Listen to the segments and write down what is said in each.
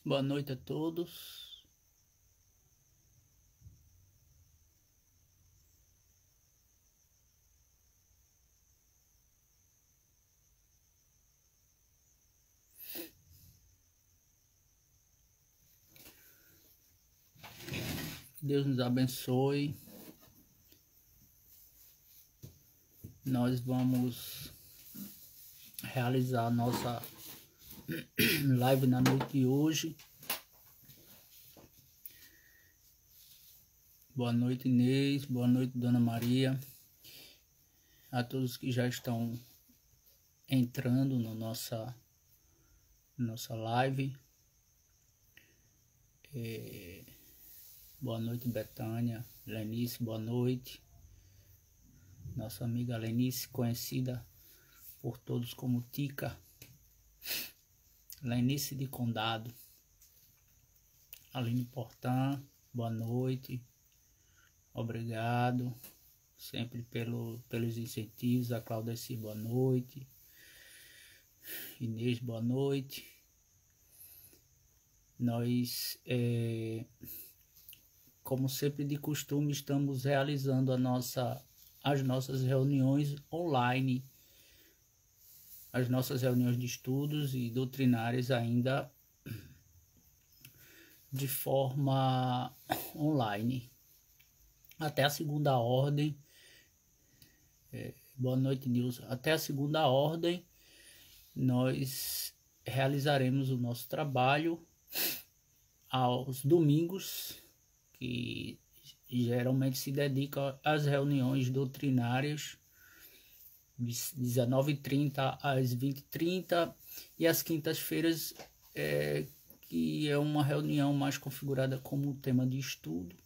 Boa noite a todos. Que Deus nos abençoe. Nós vamos realizar a nossa live na noite de hoje. Boa noite, Inês. Boa noite, Dona Maria. A todos que já estão entrando na nossa live. Boa noite, Betânia. Lenice, boa noite. Nossa amiga Lenice, conhecida por todos como Tica. Lenice de Condado. Aline Portan, boa noite. Obrigado sempre pelos incentivos. A Claudeci, boa noite. Inês, boa noite. Nós, como sempre de costume, estamos realizando as nossas reuniões online, as nossas reuniões de estudos e doutrinárias ainda de forma online. Até a segunda ordem, boa noite, Nilson. Até a segunda ordem, nós realizaremos o nosso trabalho aos domingos, que geralmente se dedica às reuniões doutrinárias, de 19h30 às 20h30, e às quintas-feiras, que é uma reunião mais configurada como tema de estudo,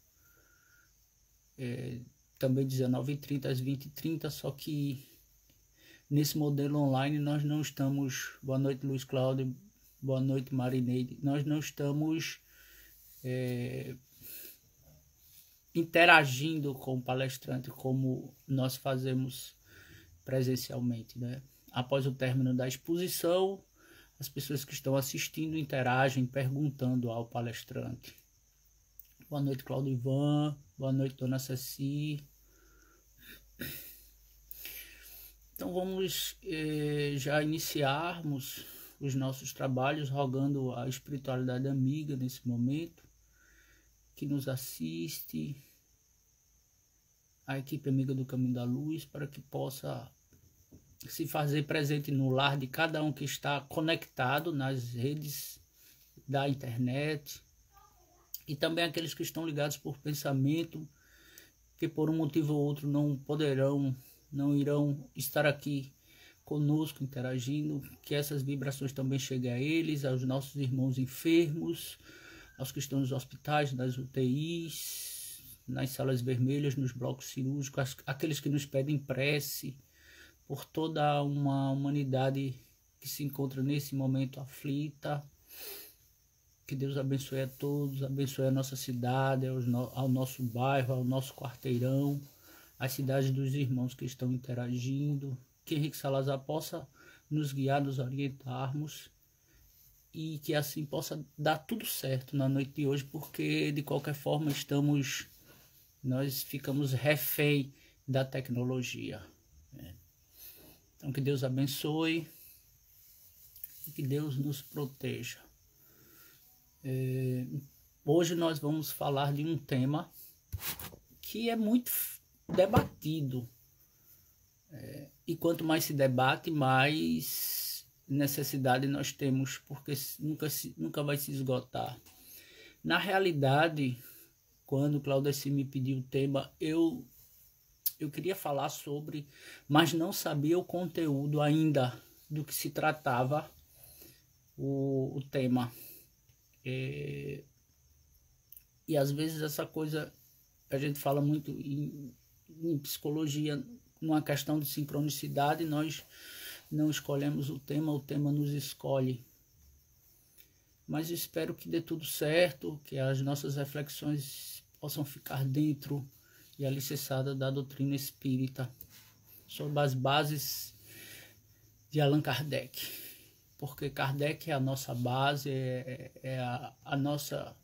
também 19h30 às 20h30, só que nesse modelo online nós não estamos, boa noite Luiz Cláudio, boa noite Marineide, nós não estamos interagindo com o palestrante como nós fazemos presencialmente, né? Após o término da exposição, as pessoas que estão assistindo interagem perguntando ao palestrante. Boa noite, Cláudio Ivan. Boa noite, Dona Ceci. Então vamos já iniciarmos os nossos trabalhos, rogando a espiritualidade amiga nesse momento, que nos assiste, a equipe amiga do Caminho da Luz, para que possa se fazer presente no lar de cada um que está conectado nas redes da internet, e também aqueles que estão ligados por pensamento, que por um motivo ou outro não irão estar aqui conosco interagindo, que essas vibrações também cheguem a eles, aos nossos irmãos enfermos, aos que estão nos hospitais, nas UTIs, nas salas vermelhas, nos blocos cirúrgicos, aqueles que nos pedem prece por toda uma humanidade que se encontra nesse momento aflita. Que Deus abençoe a todos, abençoe a nossa cidade, ao nosso bairro, ao nosso quarteirão, as cidades dos irmãos que estão interagindo. Que Henrique Salazar possa nos guiar, nos orientarmos, e que assim possa dar tudo certo na noite de hoje, porque de qualquer forma nós ficamos refém da tecnologia. Então que Deus abençoe e que Deus nos proteja. Hoje nós vamos falar de um tema que é muito debatido, e quanto mais se debate, mais necessidade nós temos, porque nunca vai se esgotar. Na realidade, quando Claudeci me pediu o tema, eu queria falar sobre, mas não sabia o conteúdo ainda do que se tratava o tema. E às vezes essa coisa, a gente fala muito em psicologia, numa questão de sincronicidade, nós não escolhemos o tema nos escolhe. Mas espero que dê tudo certo, que as nossas reflexões possam ficar dentro e alicerçadas da doutrina espírita, sob as bases de Allan Kardec. porque Kardec é a nossa base, é a nossa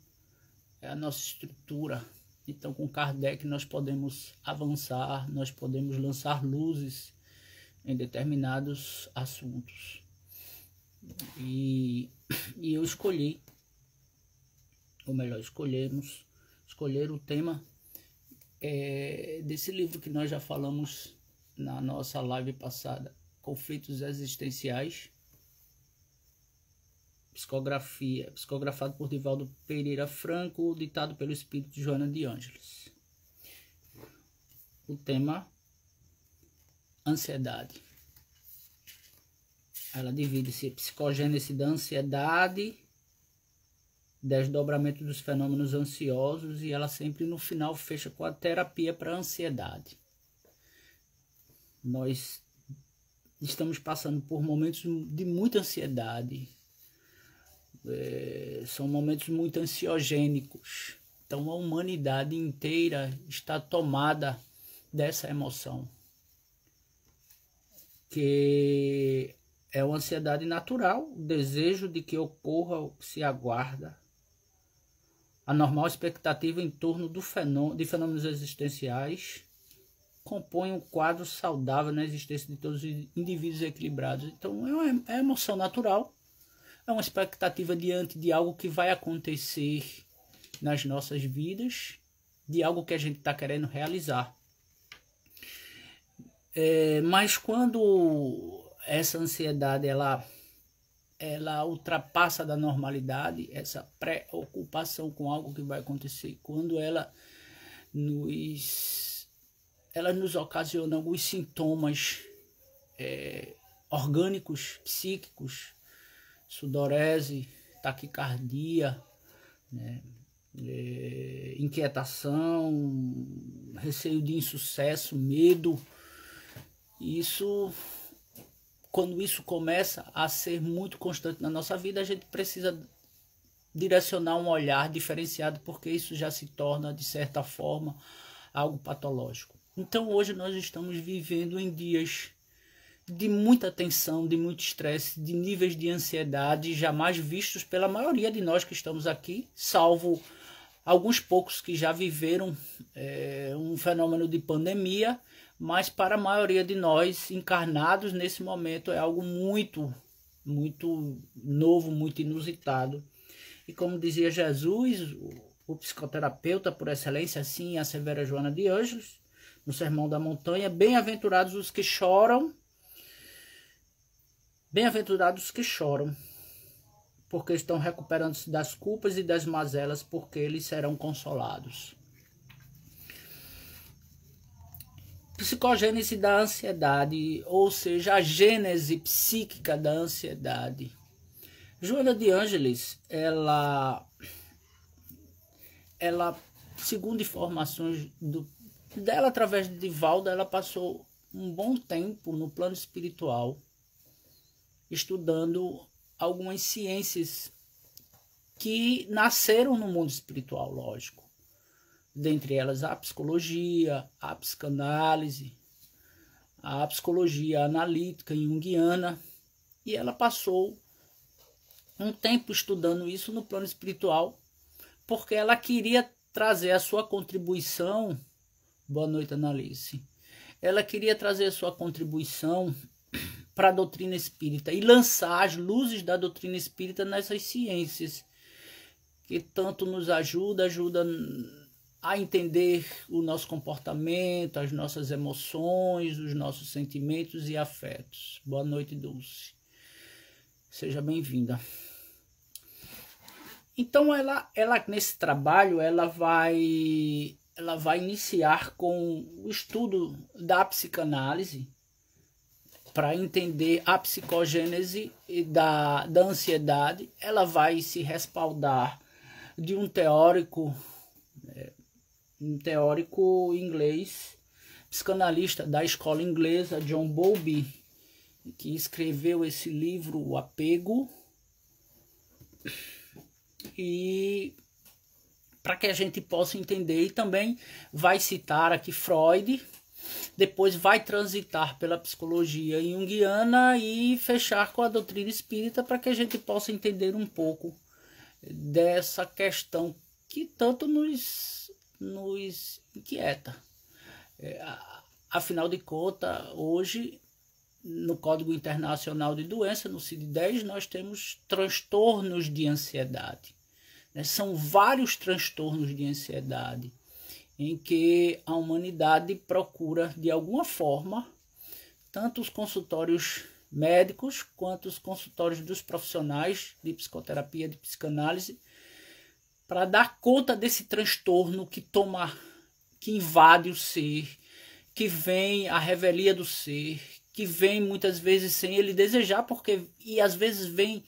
estrutura. Então, com Kardec nós podemos avançar, nós podemos lançar luzes em determinados assuntos. E eu escolhi, ou melhor, escolher o tema desse livro que nós já falamos na nossa live passada, Conflitos Existenciais, psicografado por Divaldo Pereira Franco, ditado pelo espírito de Joana de Ângeles. O tema: ansiedade. Ela divide-se em psicogênese da ansiedade, desdobramento dos fenômenos ansiosos, e ela sempre no final fecha com a terapia para a ansiedade. Nós estamos passando por momentos de muita ansiedade, são momentos muito ansiogênicos. Então a humanidade inteira está tomada dessa emoção, que é uma ansiedade natural, o desejo de que ocorra o que se aguarda, a normal expectativa em torno de fenômenos existenciais compõe um quadro saudável na existência de todos os indivíduos equilibrados. Então é uma emoção natural, é uma expectativa diante de algo que vai acontecer nas nossas vidas, de algo que a gente está querendo realizar. Mas quando essa ansiedade ela ultrapassa da normalidade, essa preocupação com algo que vai acontecer, quando ela nos ocasiona alguns sintomas orgânicos, psíquicos, sudorese, taquicardia, né, inquietação, receio de insucesso, medo. Quando isso começa a ser muito constante na nossa vida, a gente precisa direcionar um olhar diferenciado, porque isso já se torna, de certa forma, algo patológico. Então hoje nós estamos vivendo em dias de muita tensão, de muito estresse, de níveis de ansiedade jamais vistos pela maioria de nós que estamos aqui, salvo alguns poucos que já viveram um fenômeno de pandemia, mas para a maioria de nós encarnados nesse momento é algo muito, muito novo, muito inusitado. E como dizia Jesus, o psicoterapeuta por excelência, assim assevera Joana de Ângeles, no Sermão da Montanha: bem-aventurados os que choram, porque estão recuperando-se das culpas e das mazelas, porque eles serão consolados. Psicogênese da ansiedade, ou seja, a gênese psíquica da ansiedade. Joana de Ângeles, ela segundo informações dela através de Divaldo, ela passou um bom tempo no plano espiritual, estudando algumas ciências que nasceram no mundo espiritual, lógico. Dentre elas a psicologia, a psicanálise, a psicologia analítica junguiana, e ela passou um tempo estudando isso no plano espiritual, porque ela queria trazer a sua contribuição. Boa noite, Analice. Ela queria trazer a sua contribuição para a doutrina espírita e lançar as luzes da doutrina espírita nessas ciências que tanto nos ajuda a entender o nosso comportamento, as nossas emoções, os nossos sentimentos e afetos. Boa noite, Dulce. Seja bem-vinda. Então, ela nesse trabalho, ela vai iniciar com o estudo da psicanálise para entender a psicogênese da ansiedade. Ela vai se respaldar de um teórico inglês, psicanalista da escola inglesa, John Bowlby, que escreveu esse livro, O Apego. E para que a gente possa entender, e também vai citar aqui Freud, depois vai transitar pela psicologia junguiana e fechar com a doutrina espírita para que a gente possa entender um pouco dessa questão que tanto nos inquieta. Afinal de contas, hoje, no Código Internacional de Doença, no CID-10, nós temos transtornos de ansiedade. São vários transtornos de ansiedade em que a humanidade procura, de alguma forma, tanto os consultórios médicos quanto os consultórios dos profissionais de psicoterapia, de psicanálise, para dar conta desse transtorno que invade o ser, que vem a revelia do ser, que vem muitas vezes sem ele desejar, e às vezes vem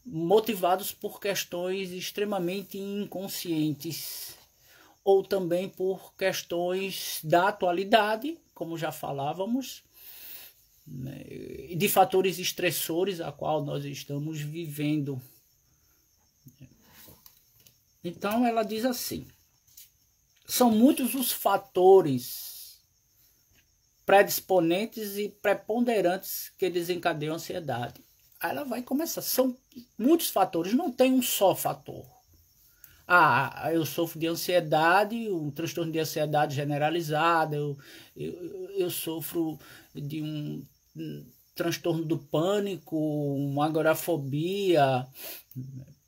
motivados por questões extremamente inconscientes, ou também por questões da atualidade, como já falávamos, né, de fatores estressores a qual nós estamos vivendo. Então ela diz assim: são muitos os fatores predisponentes e preponderantes que desencadeiam a ansiedade. Aí ela vai começar. São muitos fatores, não tem um só fator. Eu sofro de ansiedade, um transtorno de ansiedade generalizada, eu sofro de um transtorno do pânico, uma agorafobia,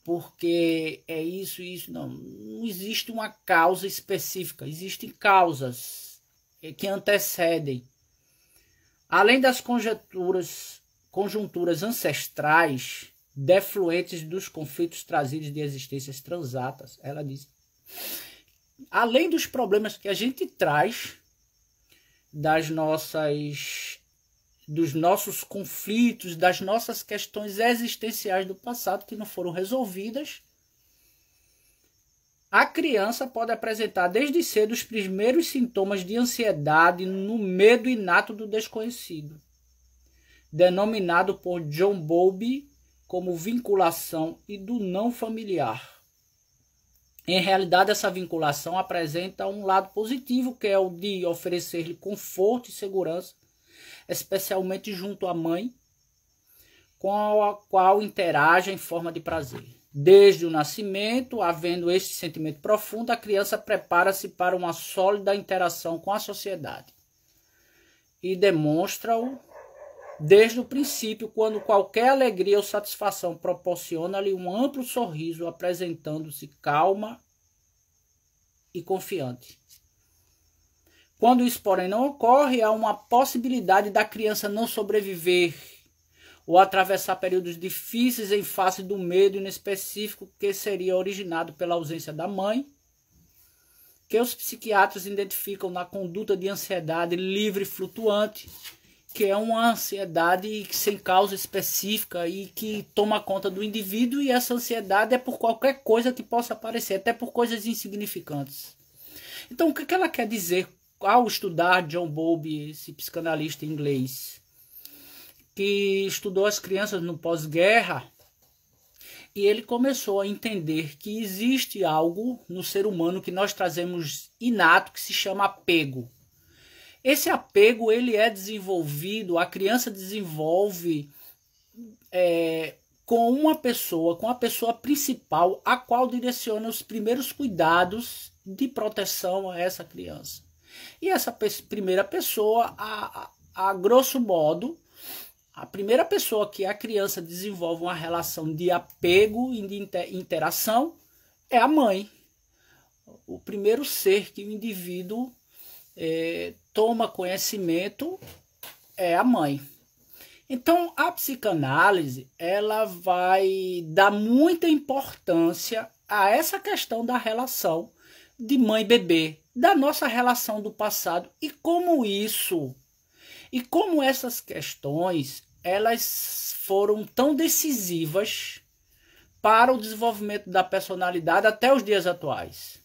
porque é isso e isso. Não existe uma causa específica, existem causas que antecedem. Além das conjunturas ancestrais defluentes dos conflitos trazidos de existências transatas, ela diz, além dos problemas que a gente traz dos nossos conflitos, das nossas questões existenciais do passado que não foram resolvidas, a criança pode apresentar desde cedo os primeiros sintomas de ansiedade no medo inato do desconhecido, denominado por John Bowlby como vinculação e do não familiar. Em realidade, essa vinculação apresenta um lado positivo, que é o de oferecer-lhe conforto e segurança, especialmente junto à mãe, com a qual interage em forma de prazer. Desde o nascimento, havendo este sentimento profundo, a criança prepara-se para uma sólida interação com a sociedade e demonstra-o desde o princípio, quando qualquer alegria ou satisfação proporciona-lhe um amplo sorriso, apresentando-se calma e confiante. Quando isso, porém, não ocorre, há uma possibilidade da criança não sobreviver ou atravessar períodos difíceis em face do medo inespecífico que seria originado pela ausência da mãe, que os psiquiatras identificam na conduta de ansiedade livre e flutuante, que é uma ansiedade sem causa específica e que toma conta do indivíduo, e essa ansiedade é por qualquer coisa que possa aparecer, até por coisas insignificantes. Então, o que ela quer dizer ao estudar John Bowlby, esse psicanalista inglês, que estudou as crianças no pós-guerra, e ele começou a entender que existe algo no ser humano que nós trazemos inato, que se chama apego. Esse apego, ele é desenvolvido, a criança desenvolve com a pessoa principal, a qual direciona os primeiros cuidados de proteção a essa criança. E essa primeira pessoa, a grosso modo, a primeira pessoa que a criança desenvolve uma relação de apego e de interação é a mãe. O primeiro ser que o indivíduo toma conhecimento é a mãe. Então, a psicanálise, ela vai dar muita importância a essa questão da relação de mãe e bebê, da nossa relação do passado, e como essas questões, elas foram tão decisivas para o desenvolvimento da personalidade até os dias atuais.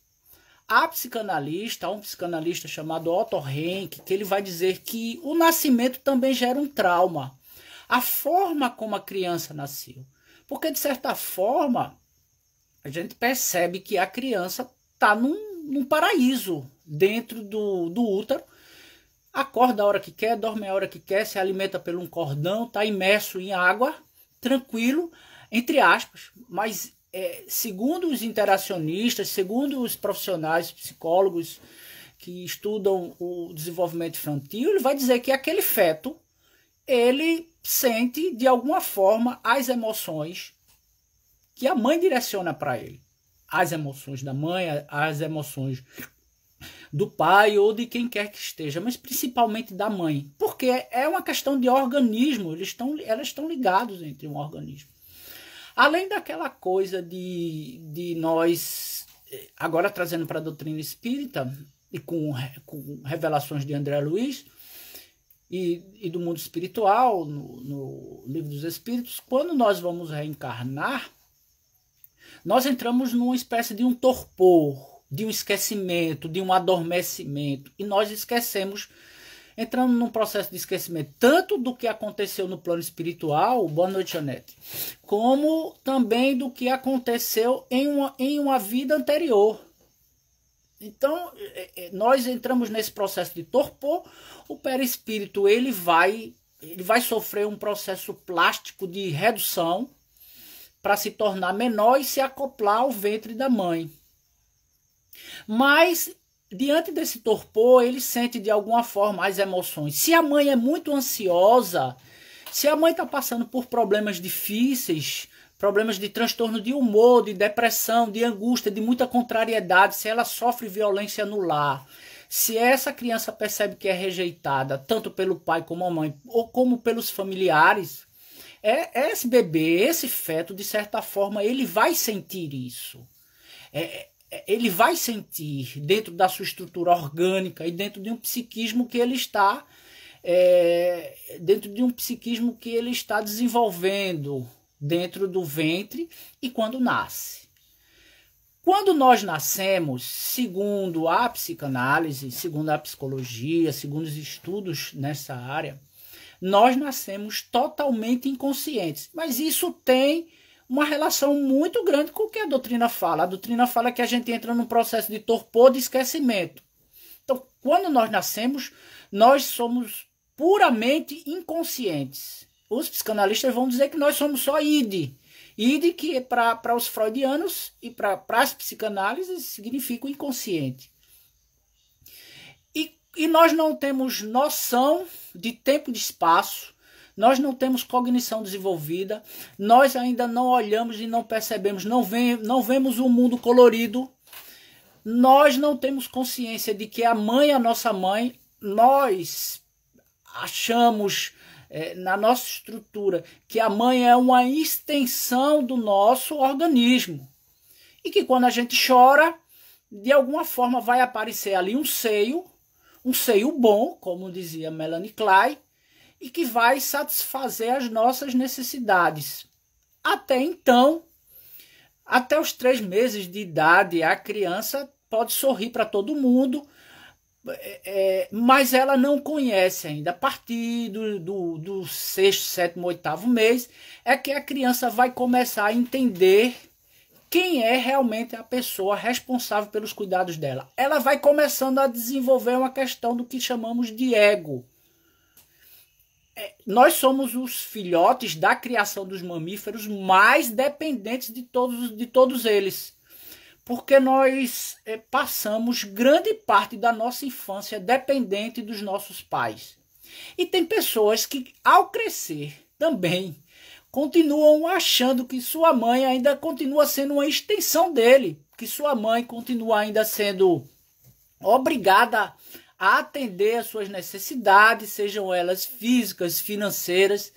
Há um psicanalista chamado Otto Rank, que ele vai dizer que o nascimento também gera um trauma. A forma como a criança nasceu. Porque, de certa forma, a gente percebe que a criança está num paraíso dentro do útero, acorda a hora que quer, dorme a hora que quer, se alimenta por um cordão, está imerso em água, tranquilo, entre aspas, mas segundo os interacionistas, segundo os profissionais, psicólogos que estudam o desenvolvimento infantil, ele vai dizer que aquele feto, ele sente de alguma forma as emoções que a mãe direciona para ele. As emoções da mãe, as emoções do pai ou de quem quer que esteja, mas principalmente da mãe, porque é uma questão de organismo, elas estão ligados entre um organismo. Além daquela coisa de nós, agora trazendo para a doutrina espírita, e com revelações de André Luiz, e do mundo espiritual, no Livro dos Espíritos, quando nós vamos reencarnar, nós entramos numa espécie de um torpor, de um esquecimento, de um adormecimento, e nós esquecemos, entrando num processo de esquecimento, tanto do que aconteceu no plano espiritual, boa noite, Janete, como também do que aconteceu em uma vida anterior. Então, nós entramos nesse processo de torpor, o perispírito ele vai sofrer um processo plástico de redução para se tornar menor e se acoplar ao ventre da mãe. Mas, diante desse torpor, ele sente de alguma forma as emoções. Se a mãe é muito ansiosa, se a mãe está passando por problemas difíceis, problemas de transtorno de humor, de depressão, de angústia, de muita contrariedade, se ela sofre violência no lar, se essa criança percebe que é rejeitada, tanto pelo pai como a mãe, ou como pelos familiares, esse bebê, esse feto, de certa forma, ele vai sentir isso. Ele vai sentir dentro da sua estrutura orgânica e dentro de um psiquismo que ele está desenvolvendo dentro do ventre e quando nasce. Quando nós nascemos, segundo a psicanálise, segundo a psicologia, segundo os estudos nessa área, nós nascemos totalmente inconscientes. Mas isso tem uma relação muito grande com o que a doutrina fala. A doutrina fala que a gente entra num processo de torpor, de esquecimento. Então, quando nós nascemos, nós somos puramente inconscientes. Os psicanalistas vão dizer que nós somos só id. Id que para os freudianos e para as psicanálises significa o inconsciente. E nós não temos noção de tempo e de espaço, nós não temos cognição desenvolvida, nós ainda não olhamos e não percebemos, não vemos um mundo colorido, nós não temos consciência de que a mãe é a nossa mãe, nós achamos na nossa estrutura que a mãe é uma extensão do nosso organismo e que quando a gente chora, de alguma forma vai aparecer ali um seio bom, como dizia Melanie Klein, e que vai satisfazer as nossas necessidades. Até então, até os 3 meses de idade, a criança pode sorrir para todo mundo, mas ela não conhece ainda. A partir do 6º, 7º, 8º mês é que a criança vai começar a entender quem é realmente a pessoa responsável pelos cuidados dela. Ela vai começando a desenvolver uma questão do que chamamos de ego. Nós somos os filhotes da criação dos mamíferos mais dependentes de todos eles. Porque nós passamos grande parte da nossa infância dependente dos nossos pais. E tem pessoas que, ao crescer, também continuam achando que sua mãe ainda continua sendo uma extensão dele, que sua mãe continua ainda sendo obrigada a atender às suas necessidades, sejam elas físicas, financeiras,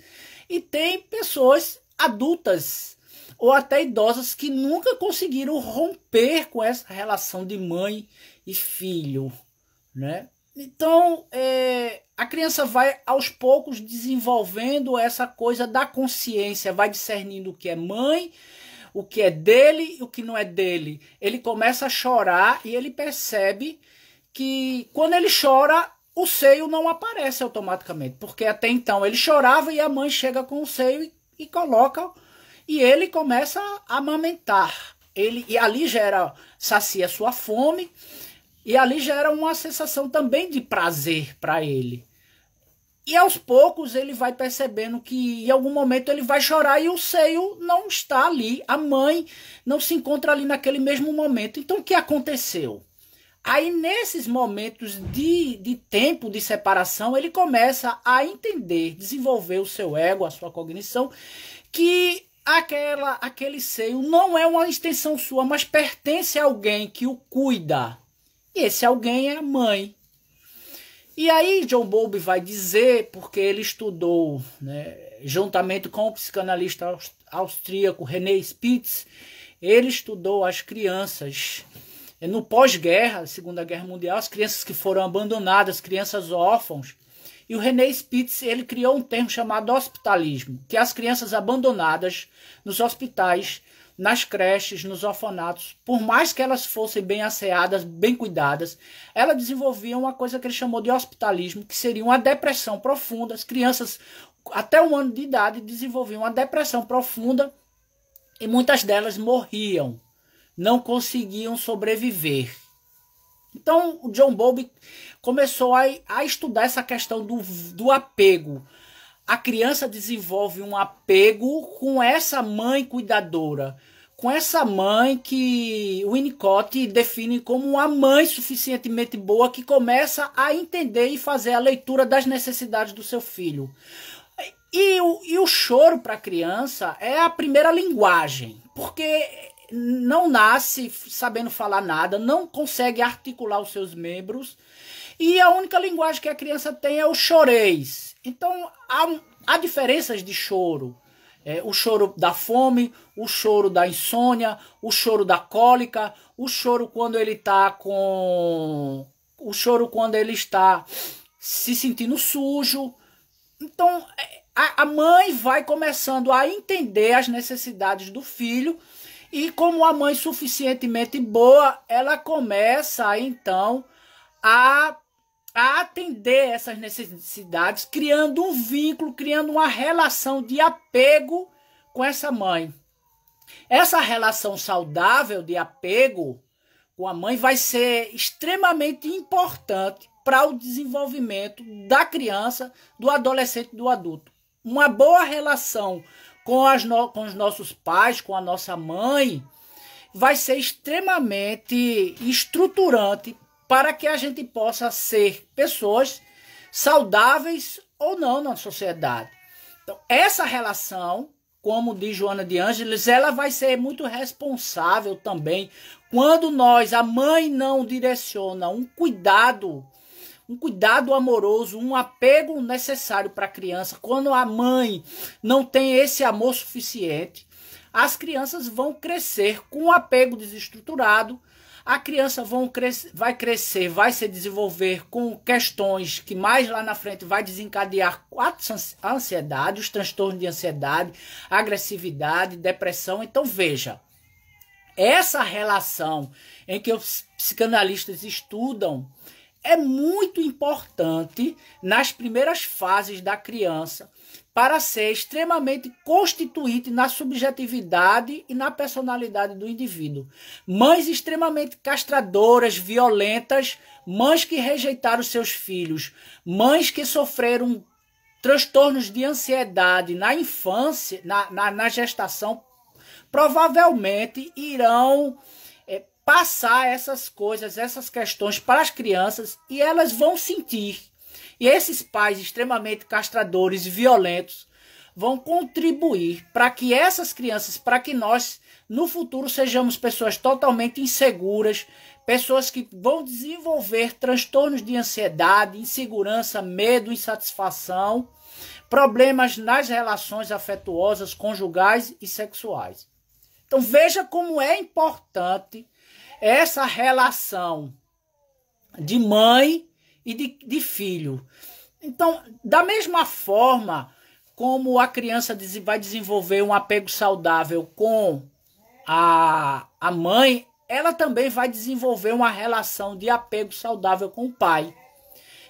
e tem pessoas adultas ou até idosas que nunca conseguiram romper com essa relação de mãe e filho, né? Então, a criança vai aos poucos desenvolvendo essa coisa da consciência, vai discernindo o que é mãe, o que é dele e o que não é dele. Ele começa a chorar e ele percebe que quando ele chora, o seio não aparece automaticamente, porque até então ele chorava e a mãe chega com o seio e coloca, e ele começa a amamentar. E ali sacia sua fome, E ali gera uma sensação também de prazer para ele. E aos poucos ele vai percebendo que em algum momento ele vai chorar e o seio não está ali. A mãe não se encontra ali naquele mesmo momento. Então o que aconteceu? Aí nesses momentos de tempo de separação, ele começa a entender, desenvolver o seu ego, a sua cognição, que aquele seio não é uma extensão sua, mas pertence a alguém que o cuida. E esse alguém é a mãe. E aí John Bowlby vai dizer, porque ele estudou, né, juntamente com o psicanalista austríaco René Spitz, ele estudou as crianças no pós-guerra, Segunda Guerra Mundial, as crianças que foram abandonadas, crianças órfãos. E o René Spitz, ele criou um termo chamado hospitalismo, que é as crianças abandonadas nos hospitais, nas creches, nos orfanatos, por mais que elas fossem bem asseadas, bem cuidadas, elas desenvolviam uma coisa que ele chamou de hospitalismo, que seria uma depressão profunda. As crianças, até 1 ano de idade, desenvolviam uma depressão profunda e muitas delas morriam, não conseguiam sobreviver. Então, o John Bowlby começou a estudar essa questão do apego. A criança desenvolve um apego com essa mãe cuidadora, com essa mãe que o Winnicott define como uma mãe suficientemente boa que começa a entender e fazer a leitura das necessidades do seu filho. E o choro para a criança é a primeira linguagem, porque não nasce sabendo falar nada, não consegue articular os seus membros, e a única linguagem que a criança tem é o chorês. Então, há diferenças de choro. O choro da fome, o choro da insônia, o choro da cólica, o choro quando ele está se sentindo sujo. Então, a mãe vai começando a entender as necessidades do filho e, como a mãe suficientemente boa, ela começa, então, a atender essas necessidades, criando um vínculo, criando uma relação de apego com essa mãe. Essa relação saudável de apego com a mãe vai ser extremamente importante para o desenvolvimento da criança, do adolescente, do adulto. Uma boa relação com os nossos pais, com a nossa mãe, vai ser extremamente estruturante para que a gente possa ser pessoas saudáveis ou não na sociedade. Então, essa relação, como diz Joana de Ângeles, ela vai ser muito responsável também quando a mãe não direciona um cuidado amoroso, um apego necessário para a criança. Quando a mãe não tem esse amor suficiente, as crianças vão crescer com um apego desestruturado. A criança vai crescer, vai se desenvolver com questões que mais lá na frente vai desencadear a ansiedade, os transtornos de ansiedade, agressividade, depressão. Então veja, essa relação em que os psicanalistas estudam é muito importante nas primeiras fases da criança para ser extremamente constituinte na subjetividade e na personalidade do indivíduo. Mães extremamente castradoras, violentas, mães que rejeitaram seus filhos, mães que sofreram transtornos de ansiedade na infância, na gestação, provavelmente irão passar essas coisas, essas questões para as crianças e elas vão sentir. E esses pais extremamente castradores e violentos vão contribuir para que essas crianças, para que nós no futuro sejamos pessoas totalmente inseguras, pessoas que vão desenvolver transtornos de ansiedade, insegurança, medo, insatisfação, problemas nas relações afetuosas, conjugais e sexuais. Então veja como é importante essa relação de mãe e de filho. Então, da mesma forma como a criança vai desenvolver um apego saudável com a mãe, ela também vai desenvolver uma relação de apego saudável com o pai,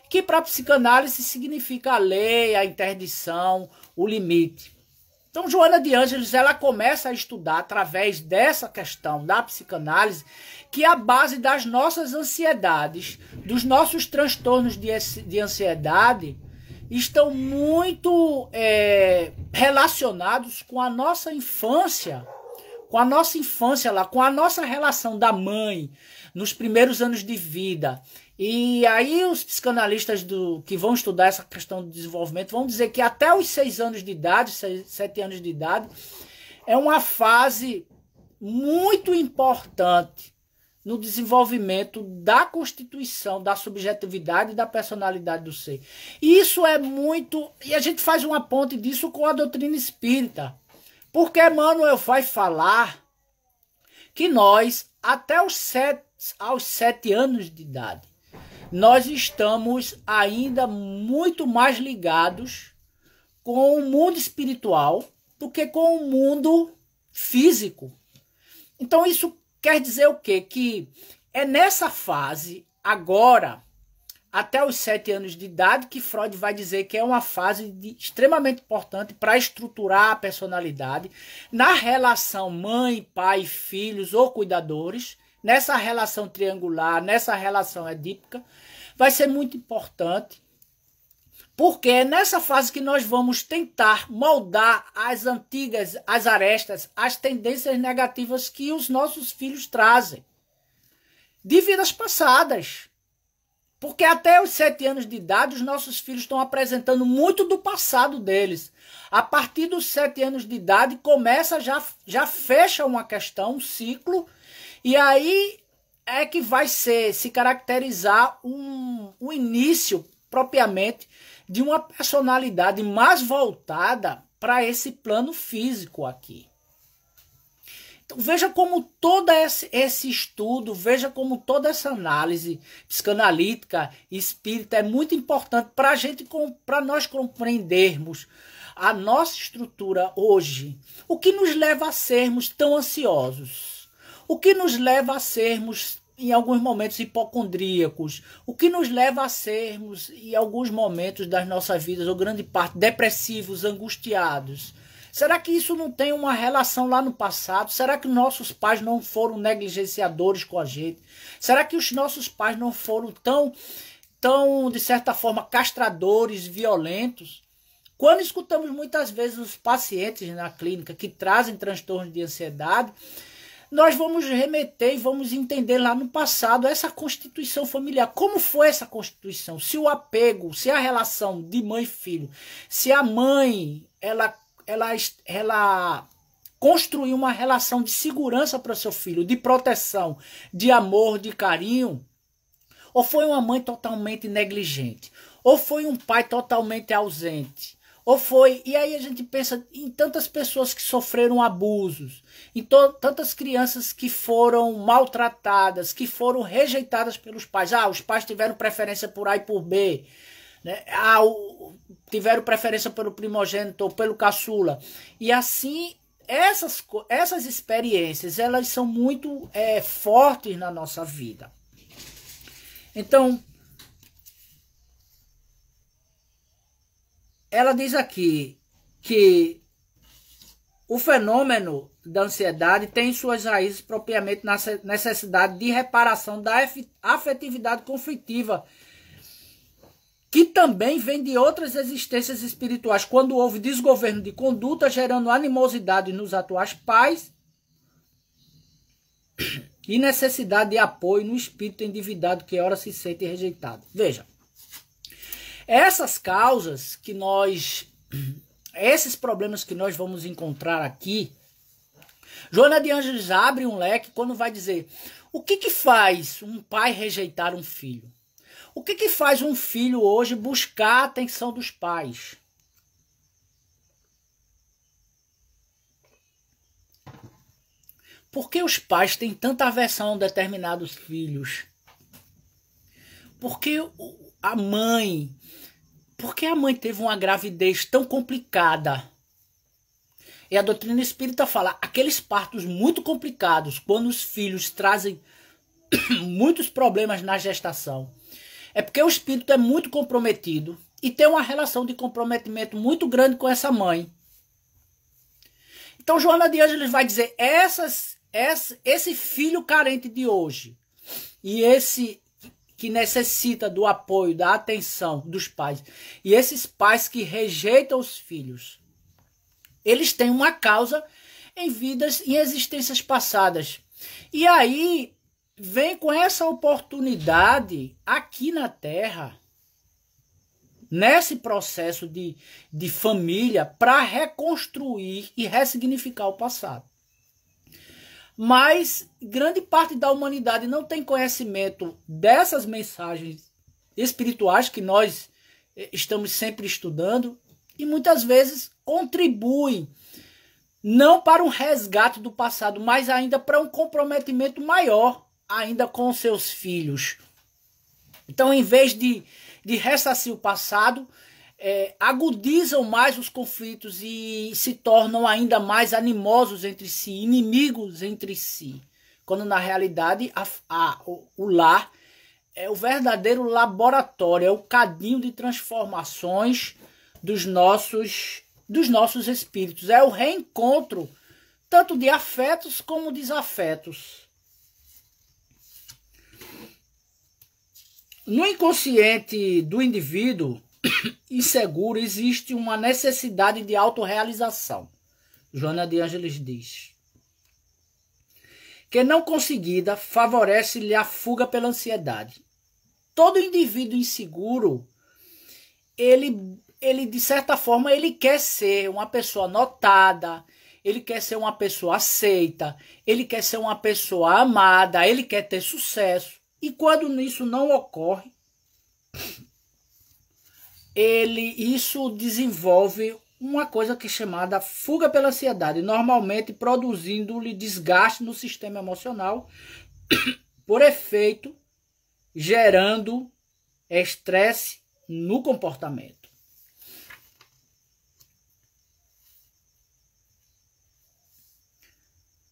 que para a psicanálise significa a lei, a interdição, o limite. Então, Joana de Ângeles, ela começa a estudar através dessa questão da psicanálise, que a base das nossas ansiedades, dos nossos transtornos de ansiedade, estão muito relacionados com a nossa infância, com a nossa relação da mãe nos primeiros anos de vida. E aí os psicanalistas que vão estudar essa questão do desenvolvimento vão dizer que até os 6 anos de idade, 7 anos de idade, é uma fase muito importante no desenvolvimento da constituição, da subjetividade e da personalidade do ser. E isso é muito... E a gente faz uma ponte disso com a doutrina espírita. Porque Emmanuel vai falar que nós, até aos 7 anos de idade, nós estamos ainda muito mais ligados com o mundo espiritual do que com o mundo físico. Então isso quer dizer o quê? Que é nessa fase, agora, até os 7 anos de idade, que Freud vai dizer que é uma fase extremamente importante para estruturar a personalidade na relação mãe, pai, filhos ou cuidadores, nessa relação triangular, nessa relação edípica, vai ser muito importante, porque é nessa fase que nós vamos tentar moldar as antigas, as arestas, as tendências negativas que os nossos filhos trazem, de vidas passadas. Porque até os 7 anos de idade, os nossos filhos estão apresentando muito do passado deles. A partir dos 7 anos de idade, começa, já fecha uma questão, um ciclo, e aí é que vai se caracterizar um início, propriamente, de uma personalidade mais voltada para esse plano físico aqui. Então, veja como todo esse estudo, veja como toda essa análise psicanalítica e espírita é muito importante para nós compreendermos a nossa estrutura hoje. O que nos leva a sermos tão ansiosos? O que nos leva a sermos, em alguns momentos, hipocondríacos? O que nos leva a sermos, em alguns momentos das nossas vidas, ou grande parte, depressivos, angustiados? Será que isso não tem uma relação lá no passado? Será que nossos pais não foram negligenciadores com a gente? Será que os nossos pais não foram tão de certa forma, castradores, violentos? Quando escutamos muitas vezes os pacientes na clínica que trazem transtornos de ansiedade, nós vamos remeter e vamos entender lá no passado essa constituição familiar. Como foi essa constituição? Se o apego, se a relação de mãe e filho, se a mãe, ela construiu uma relação de segurança para seu filho, de proteção, de amor, de carinho, ou foi uma mãe totalmente negligente, ou foi um pai totalmente ausente, ou foi... E aí a gente pensa em tantas pessoas que sofreram abusos, em tantas crianças que foram maltratadas, que foram rejeitadas pelos pais. Os pais tiveram preferência por A e por B, né? Tiveram preferência pelo primogênito ou pelo caçula. E assim, essas experiências, elas são muito fortes na nossa vida. Então, ela diz aqui que o fenômeno da ansiedade tem suas raízes propriamente na necessidade de reparação da afetividade conflitiva, que também vem de outras existências espirituais, quando houve desgoverno de conduta, gerando animosidade nos atuais pais e necessidade de apoio no espírito endividado que ora se sente rejeitado. Veja, essas causas que esses problemas que nós vamos encontrar aqui, Joana de Ângeles abre um leque quando vai dizer o que faz um pai rejeitar um filho? O que faz um filho hoje buscar a atenção dos pais? Por que os pais têm tanta aversão a determinados filhos? Porque a mãe teve uma gravidez tão complicada? E a doutrina espírita fala, aqueles partos muito complicados, quando os filhos trazem muitos problemas na gestação, é porque o espírito é muito comprometido e tem uma relação de comprometimento muito grande com essa mãe. Então, Joana de Ângeles vai dizer, esse filho carente de hoje e esse que necessita do apoio, da atenção dos pais, e esses pais que rejeitam os filhos, eles têm uma causa em vidas, em existências passadas. E aí, vem com essa oportunidade aqui na Terra, nesse processo de família, para reconstruir e ressignificar o passado. Mas grande parte da humanidade não tem conhecimento dessas mensagens espirituais que nós estamos sempre estudando e muitas vezes contribuem não para um resgate do passado, mas ainda para um comprometimento maior ainda com seus filhos. Então, em vez de ressarcir o passado, agudizam mais os conflitos e se tornam ainda mais animosos entre si, inimigos entre si. Quando, na realidade, o lar é o verdadeiro laboratório, é o cadinho de transformações dos nossos espíritos. É o reencontro tanto de afetos como desafetos. No inconsciente do indivíduo inseguro existe uma necessidade de autorrealização. Joana de Ângeles diz que não conseguida favorece-lhe a fuga pela ansiedade. Todo indivíduo inseguro, ele de certa forma, ele quer ser uma pessoa notada, ele quer ser uma pessoa aceita, ele quer ser uma pessoa amada, ele quer ter sucesso. E quando isso não ocorre, isso desenvolve uma coisa que é chamada fuga pela ansiedade, normalmente produzindo-lhe desgaste no sistema emocional, por efeito, gerando estresse no comportamento.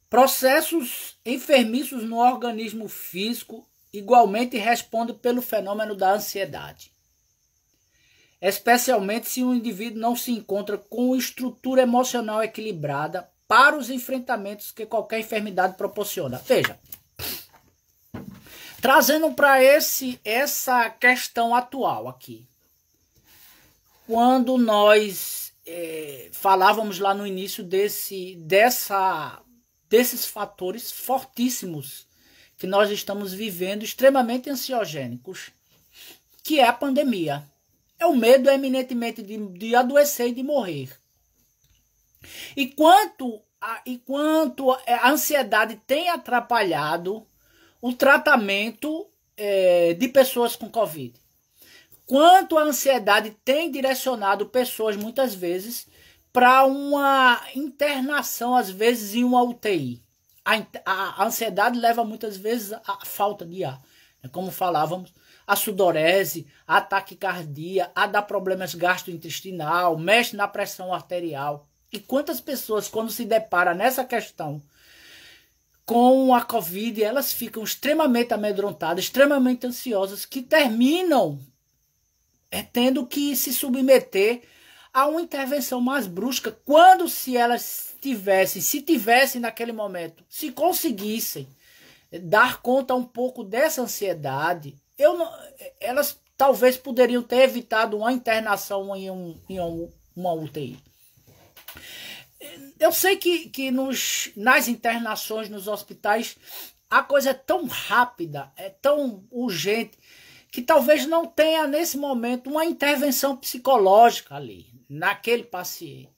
Processos enfermiços no organismo físico igualmente respondem pelo fenômeno da ansiedade, especialmente se o indivíduo não se encontra com estrutura emocional equilibrada para os enfrentamentos que qualquer enfermidade proporciona. Veja, trazendo para essa questão atual aqui, quando nós falávamos lá no início desses fatores fortíssimos que nós estamos vivendo, extremamente ansiogênicos, que é a pandemia. É o medo eminentemente de adoecer e de morrer. E quanto a ansiedade tem atrapalhado o tratamento de pessoas com Covid. Quanto a ansiedade tem direcionado pessoas, muitas vezes, para uma internação, às vezes, em uma UTI. A ansiedade leva muitas vezes à falta de ar. Como falávamos, a sudorese, a taquicardia, a dar problemas gastrointestinal, mexe na pressão arterial. E quantas pessoas, quando se deparam nessa questão com a Covid, elas ficam extremamente amedrontadas, extremamente ansiosas, que terminam tendo que se submeter a uma intervenção mais brusca, quando se elas tivessem naquele momento, se conseguissem dar conta um pouco dessa ansiedade, elas talvez poderiam ter evitado uma internação em uma UTI. Eu sei que nas internações, nos hospitais, a coisa é tão rápida, é tão urgente, que talvez não tenha nesse momento uma intervenção psicológica ali, naquele paciente.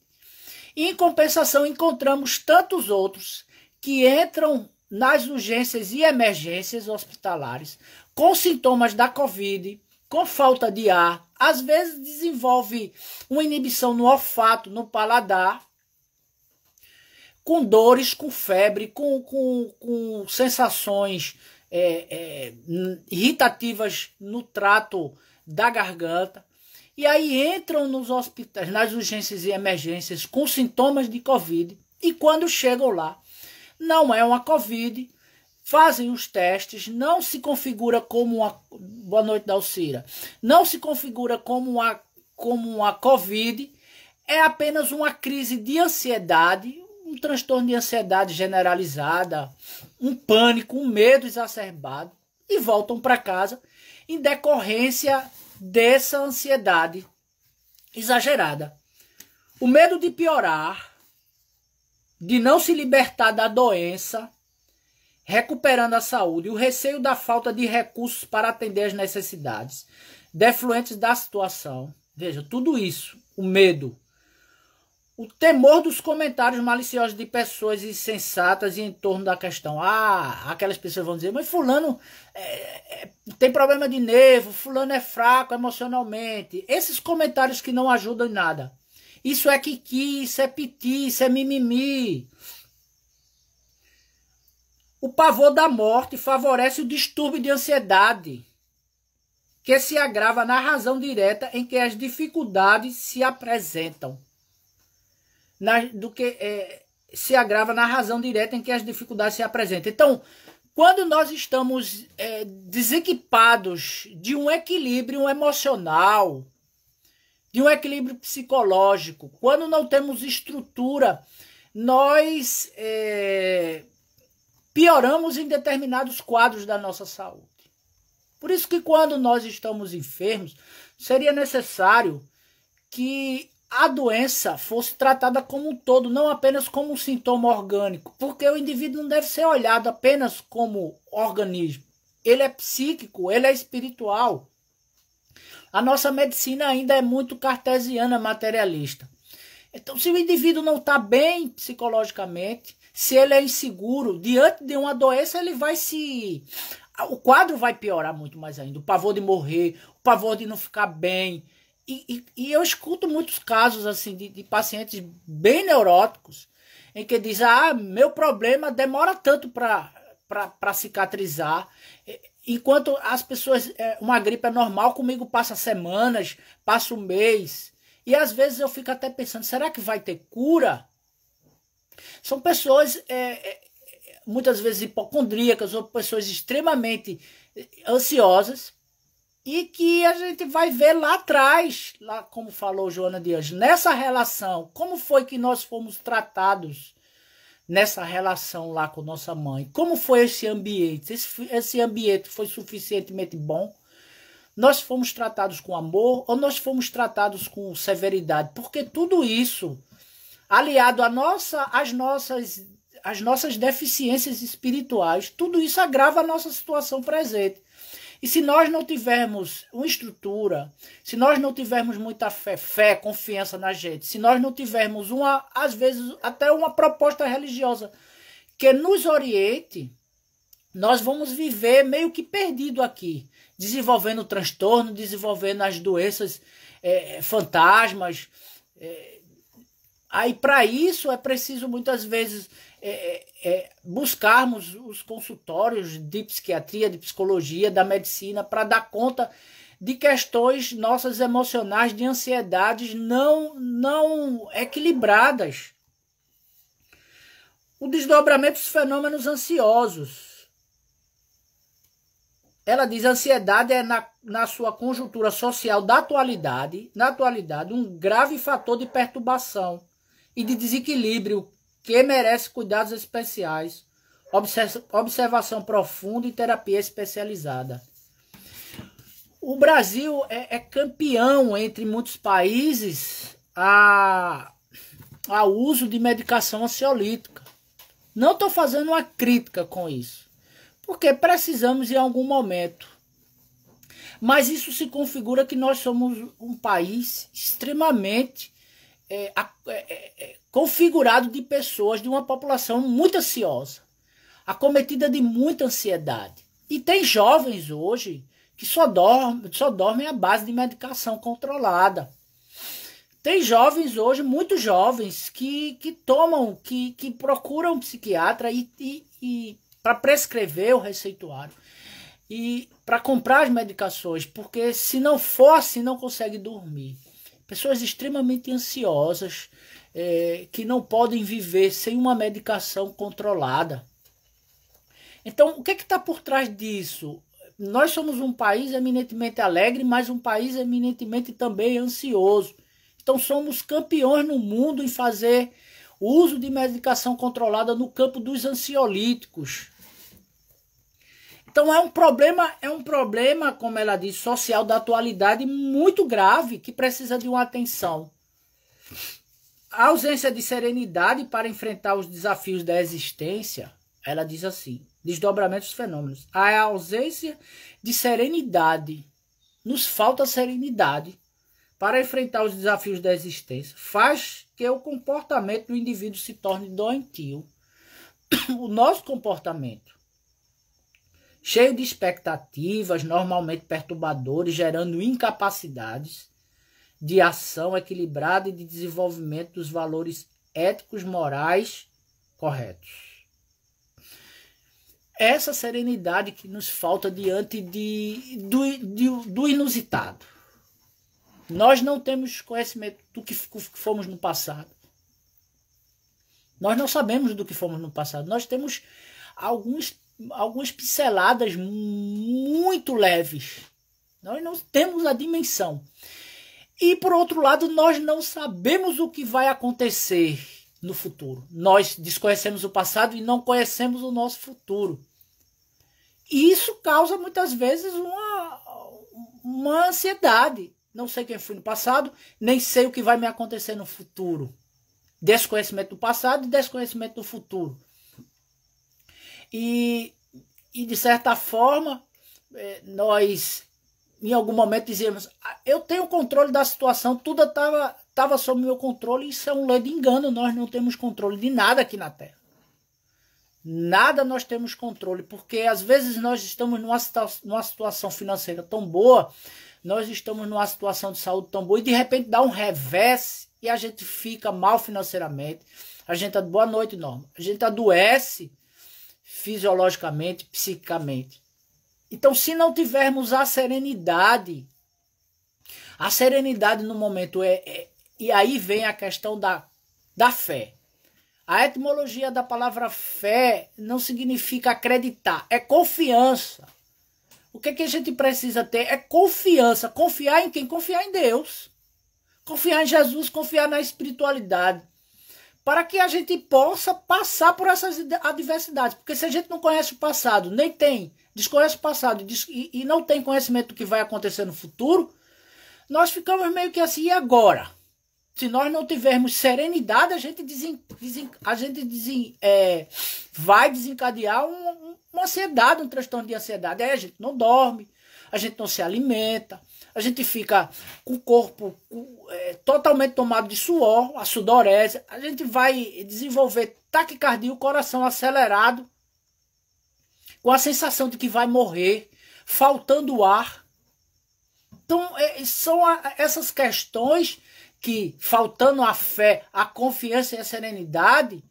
E, em compensação, encontramos tantos outros que entram nas urgências e emergências hospitalares com sintomas da Covid, com falta de ar, às vezes desenvolve uma inibição no olfato, no paladar, com dores, com febre, com sensações irritativas no trato da garganta. E aí entram nos hospitais, nas urgências e emergências com sintomas de Covid. E quando chegam lá, não é uma Covid, fazem os testes, não se configura como uma... Boa noite, Dalcira. Não se configura como uma Covid, é apenas uma crise de ansiedade, um transtorno de ansiedade generalizada, um pânico, um medo exacerbado e voltam para casa em decorrência dessa ansiedade exagerada. O medo de piorar, de não se libertar da doença, recuperando a saúde, o receio da falta de recursos para atender as necessidades defluentes da situação. Veja, tudo isso, o medo, o temor dos comentários maliciosos de pessoas insensatas em torno da questão. Aquelas pessoas vão dizer, mas fulano tem problema de nervo, fulano é fraco emocionalmente. Esses comentários que não ajudam em nada. Isso é kiki, isso é piti, isso é mimimi. O pavor da morte favorece o distúrbio de ansiedade, que se agrava na razão direta em que as dificuldades se apresentam. Se agrava na razão direta em que as dificuldades se apresentam. Então, quando nós estamos desequipados de um equilíbrio emocional, de um equilíbrio psicológico, quando não temos estrutura, nós pioramos em determinados quadros da nossa saúde. Por isso que quando nós estamos enfermos, seria necessário que a doença fosse tratada como um todo, não apenas como um sintoma orgânico, porque o indivíduo não deve ser olhado apenas como organismo. Ele é psíquico, ele é espiritual. A nossa medicina ainda é muito cartesiana, materialista. Então, se o indivíduo não está bem psicologicamente, se ele é inseguro, diante de uma doença, ele vai o quadro vai piorar muito mais ainda. O pavor de morrer, o pavor de não ficar bem. E eu escuto muitos casos assim de pacientes bem neuróticos, em que dizem, meu problema demora tanto para cicatrizar, enquanto as pessoas, uma gripe é normal, comigo passa semanas, passa um mês. E às vezes eu fico até pensando, será que vai ter cura? São pessoas muitas vezes hipocondríacas ou pessoas extremamente ansiosas, e que a gente vai ver lá atrás, lá como falou Joana de Anjos, nessa relação, como foi que nós fomos tratados nessa relação lá com nossa mãe, como foi esse ambiente, esse ambiente foi suficientemente bom, nós fomos tratados com amor ou nós fomos tratados com severidade, porque tudo isso, aliado às nossas deficiências espirituais, tudo isso agrava a nossa situação presente. E se nós não tivermos uma estrutura, se nós não tivermos muita fé, confiança na gente, se nós não tivermos às vezes, até uma proposta religiosa que nos oriente, nós vamos viver meio que perdido aqui, desenvolvendo transtorno, desenvolvendo as doenças fantasmas. Aí, para isso, é preciso muitas vezes buscarmos os consultórios de psiquiatria, de psicologia, da medicina, para dar conta de questões nossas emocionais, de ansiedades não equilibradas. O desdobramento dos fenômenos ansiosos. Ela diz, a ansiedade é, na sua conjuntura social na atualidade, um grave fator de perturbação e de desequilíbrio que merece cuidados especiais, observação profunda e terapia especializada. O Brasil é campeão entre muitos países ao uso de medicação ansiolítica. Não estou fazendo uma crítica com isso, porque precisamos em algum momento. Mas isso se configura que nós somos um país extremamente configurado de pessoas, de uma população muito ansiosa, acometida de muita ansiedade. E tem jovens hoje que só dormem à base de medicação controlada. Tem jovens hoje, muitos jovens, que procuram um psiquiatra para prescrever o receituário e para comprar as medicações, porque se não for assim, não consegue dormir. Pessoas extremamente ansiosas, que não podem viver sem uma medicação controlada. Então, o que está por trás disso? Nós somos um país eminentemente alegre, mas um país eminentemente também ansioso. Então, somos campeões no mundo em fazer O uso de medicação controlada no campo dos ansiolíticos. Então é um problema, como ela diz, social da atualidade muito grave, que precisa de uma atenção. A ausência de serenidade para enfrentar os desafios da existência, ela diz assim, desdobramentos dos fenômenos. A ausência de serenidade, nos falta serenidade para enfrentar os desafios da existência, faz que o comportamento do indivíduo se torne doentio. O nosso comportamento, cheio de expectativas, normalmente perturbadores, gerando incapacidades de ação equilibrada e de desenvolvimento dos valores éticos, morais corretos. Essa serenidade que nos falta diante do inusitado. Nós não temos conhecimento do que fomos no passado. Nós não sabemos do que fomos no passado. Nós temos algumas pinceladas muito leves. Nós não temos a dimensão. E, por outro lado, nós não sabemos o que vai acontecer no futuro. Nós desconhecemos o passado e não conhecemos o nosso futuro. E isso causa, muitas vezes, uma ansiedade. Não sei quem fui no passado, nem sei o que vai me acontecer no futuro. Desconhecimento do passado e desconhecimento do futuro. E de certa forma, nós, em algum momento, dizíamos, eu tenho controle da situação, tudo estava sob meu controle, isso é um lei de engano, nós não temos controle de nada aqui na Terra. Nada nós temos controle, porque às vezes nós estamos numa situação financeira tão boa, nós estamos numa situação de saúde tão boa, e de repente dá um revés e a gente fica mal financeiramente, a gente, boa noite, Norma, a gente adoece fisiologicamente, psiquicamente. Então, se não tivermos a serenidade no momento e aí vem a questão da fé. A etimologia da palavra fé não significa acreditar, é confiança. O que a gente precisa ter é confiança. Confiar em quem? Confiar em Deus. Confiar em Jesus, confiar na espiritualidade. Para que a gente possa passar por essas adversidades. Porque se a gente não conhece o passado, desconhece o passado e não tem conhecimento do que vai acontecer no futuro, nós ficamos meio que assim, e agora? Se nós não tivermos serenidade, a gente vai desencadear uma ansiedade, um transtorno de ansiedade. Aí a gente não dorme, a gente não se alimenta, a gente fica com o corpo totalmente tomado de suor, a sudorese, a gente vai desenvolver taquicardia, o coração acelerado, com a sensação de que vai morrer, faltando ar. Então, são essas questões que, faltando a fé, a confiança e a serenidade,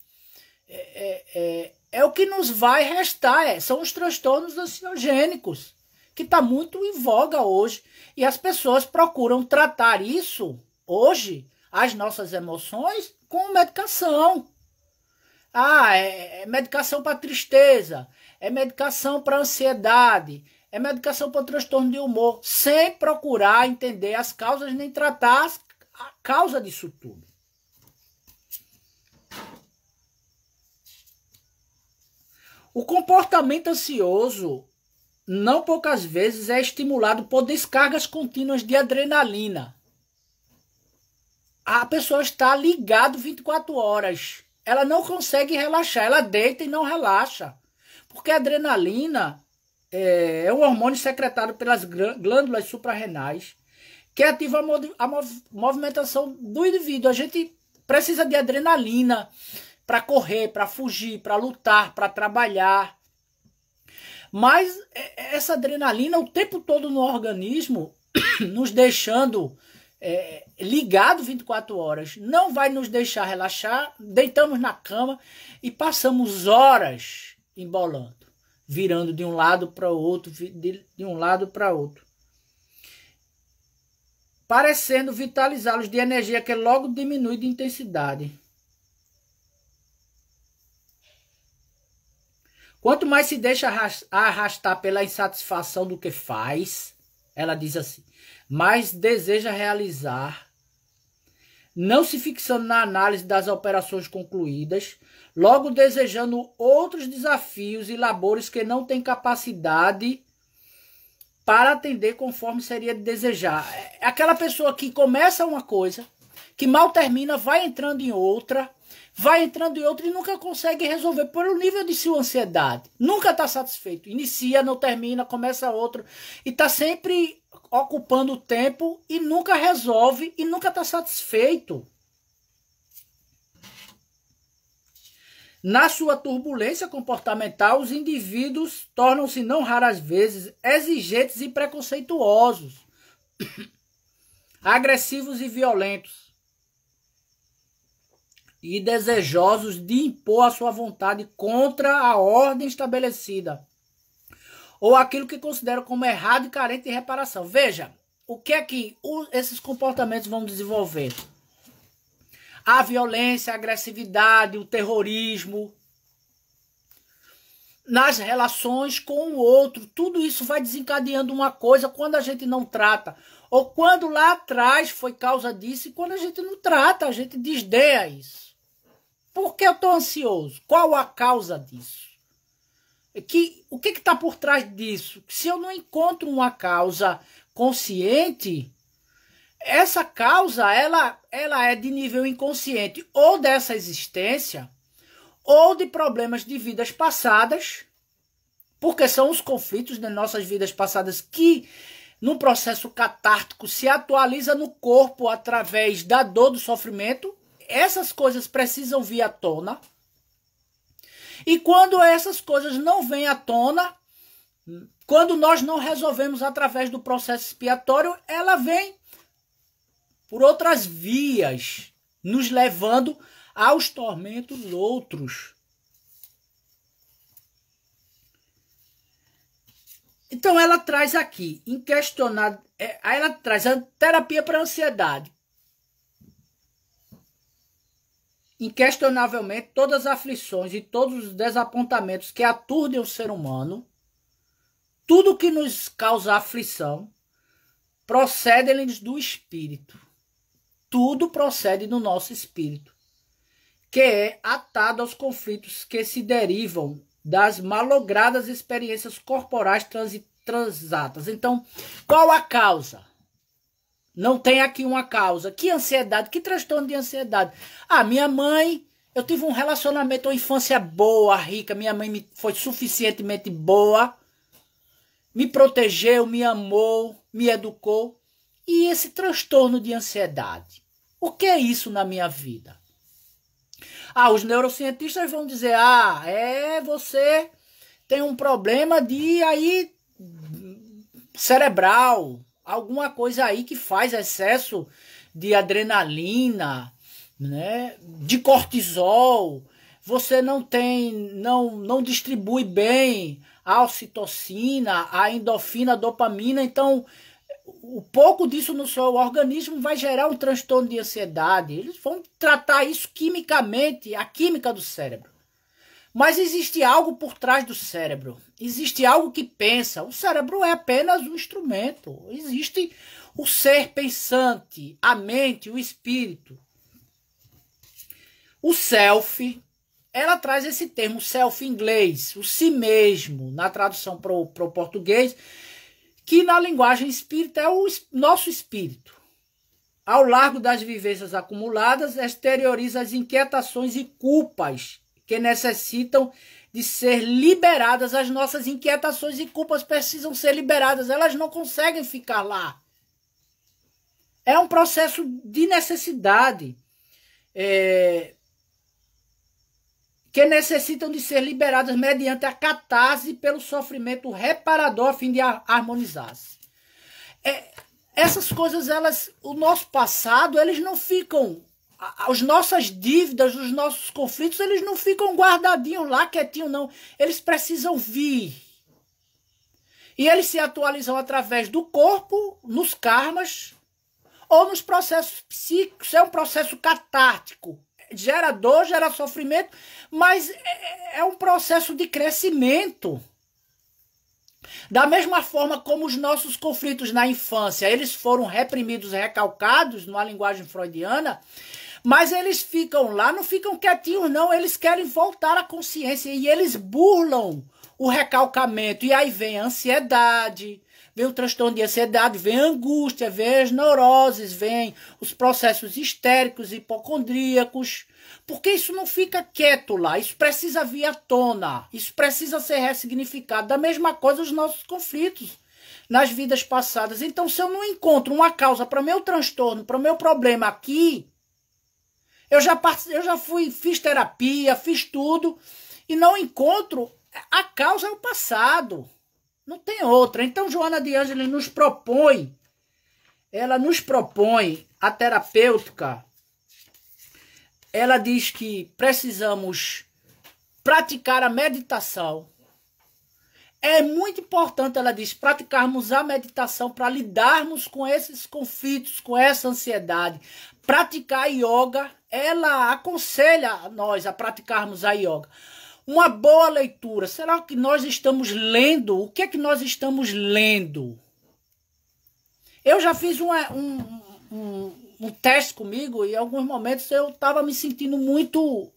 é o que nos vai restar. São os transtornos ansiogênicos, que está muito em voga hoje. E as pessoas procuram tratar isso, hoje, as nossas emoções, com medicação. É medicação para tristeza, é medicação para ansiedade, é medicação para transtorno de humor, sem procurar entender as causas, nem tratar a causa disso tudo. O comportamento ansioso, não poucas vezes, é estimulado por descargas contínuas de adrenalina. A pessoa está ligada 24 horas. Ela não consegue relaxar, ela deita e não relaxa. Porque a adrenalina é um hormônio secretado pelas glândulas suprarrenais, que ativa a movimentação do indivíduo. A gente precisa de adrenalina para correr, para fugir, para lutar, para trabalhar. Mas essa adrenalina o tempo todo no organismo, nos deixando ligado 24 horas, não vai nos deixar relaxar, deitamos na cama e passamos horas embolando, virando de um lado para o outro, de um lado para outro, parecendo vitalizá-los de energia que logo diminui de intensidade. Quanto mais se deixa arrastar pela insatisfação do que faz, ela diz assim, mais deseja realizar, não se fixando na análise das operações concluídas, logo desejando outros desafios e labores que não tem capacidade para atender conforme seria de desejar. É aquela pessoa que começa uma coisa, que mal termina, vai entrando em outra e nunca consegue resolver pelo nível de sua ansiedade. Nunca está satisfeito. Inicia, não termina, começa outro e está sempre ocupando o tempo e nunca resolve e nunca está satisfeito. Na sua turbulência comportamental, os indivíduos tornam-se não raras vezes exigentes e preconceituosos, agressivos e violentos, e desejosos de impor a sua vontade contra a ordem estabelecida, ou aquilo que consideram como errado e carente de reparação. Veja, o que é que esses comportamentos vão desenvolver? A violência, a agressividade, o terrorismo, nas relações com o outro, tudo isso vai desencadeando uma coisa quando a gente não trata, ou quando lá atrás foi causa disso, e quando a gente não trata, a gente desdeia isso. Por que eu estou ansioso? Qual a causa disso? O que está por trás disso? Se eu não encontro uma causa consciente, essa causa ela é de nível inconsciente ou dessa existência ou de problemas de vidas passadas, porque são os conflitos de nossas vidas passadas que, num processo catártico, se atualiza no corpo através da dor, do sofrimento. Essas coisas precisam vir à tona. E quando essas coisas não vêm à tona, quando nós não resolvemos através do processo expiatório, ela vem por outras vias, nos levando aos tormentos outros. Então ela traz aqui, ela traz a terapia para a ansiedade. Inquestionavelmente, todas as aflições e todos os desapontamentos que aturdem o ser humano, tudo que nos causa aflição, procedem-lhes do espírito. Tudo procede do nosso espírito, que é atado aos conflitos que se derivam das malogradas experiências corporais transatas. Então, qual a causa? Não tem aqui uma causa. Que ansiedade, que transtorno de ansiedade? Ah, minha mãe, eu tive um relacionamento, uma infância boa, rica, minha mãe foi suficientemente boa, me protegeu, me amou, me educou. E esse transtorno de ansiedade? O que é isso na minha vida? Ah, os neurocientistas vão dizer, você tem um problema cerebral, alguma coisa aí que faz excesso de adrenalina, né, de cortisol, você não distribui bem a ocitocina, a endorfina, a dopamina, então o pouco disso no seu organismo vai gerar um transtorno de ansiedade. Eles vão tratar isso quimicamente, a química do cérebro. Mas existe algo por trás do cérebro. Existe algo que pensa. O cérebro é apenas um instrumento. Existe o ser pensante, a mente, o espírito. O self, ela traz esse termo self em inglês, o si mesmo, na tradução para o português, que na linguagem espírita é o nosso espírito. Ao largo das vivências acumuladas, exterioriza as inquietações e culpas que necessitam de ser liberadas. As nossas inquietações e culpas precisam ser liberadas, elas não conseguem ficar lá. É um processo de necessidade, que necessitam de ser liberadas mediante a catarse pelo sofrimento reparador a fim de harmonizar-se. Essas coisas, o nosso passado, eles não ficam, as nossas dívidas, os nossos conflitos, eles não ficam guardadinhos lá, quietinhos, não. Eles precisam vir. E eles se atualizam através do corpo, nos karmas, ou nos processos psíquicos. É um processo catártico. Gera dor, gera sofrimento, mas é um processo de crescimento. Da mesma forma como os nossos conflitos na infância, eles foram reprimidos, recalcados, numa linguagem freudiana, mas eles ficam lá, não ficam quietinhos não, eles querem voltar à consciência e eles burlam o recalcamento. E aí vem a ansiedade, vem o transtorno de ansiedade, vem a angústia, vem as neuroses, vem os processos histéricos, hipocondríacos, porque isso não fica quieto lá, isso precisa vir à tona, isso precisa ser ressignificado. Da mesma coisa os nossos conflitos nas vidas passadas. Então, se eu não encontro uma causa para o meu transtorno, para o meu problema aqui, eu já fiz terapia, fiz tudo, e não encontro, a causa é o passado. Não tem outra. Então, Joana de Ângeles nos propõe a terapêutica. Ela diz que precisamos praticar a meditação. É muito importante, ela diz, praticarmos a meditação para lidarmos com esses conflitos, com essa ansiedade. Praticar a yoga, ela aconselha a nós a praticarmos a yoga. Uma boa leitura. Será que nós estamos lendo? O que é que nós estamos lendo? Eu já fiz um teste comigo e em alguns momentos eu estava me sentindo muito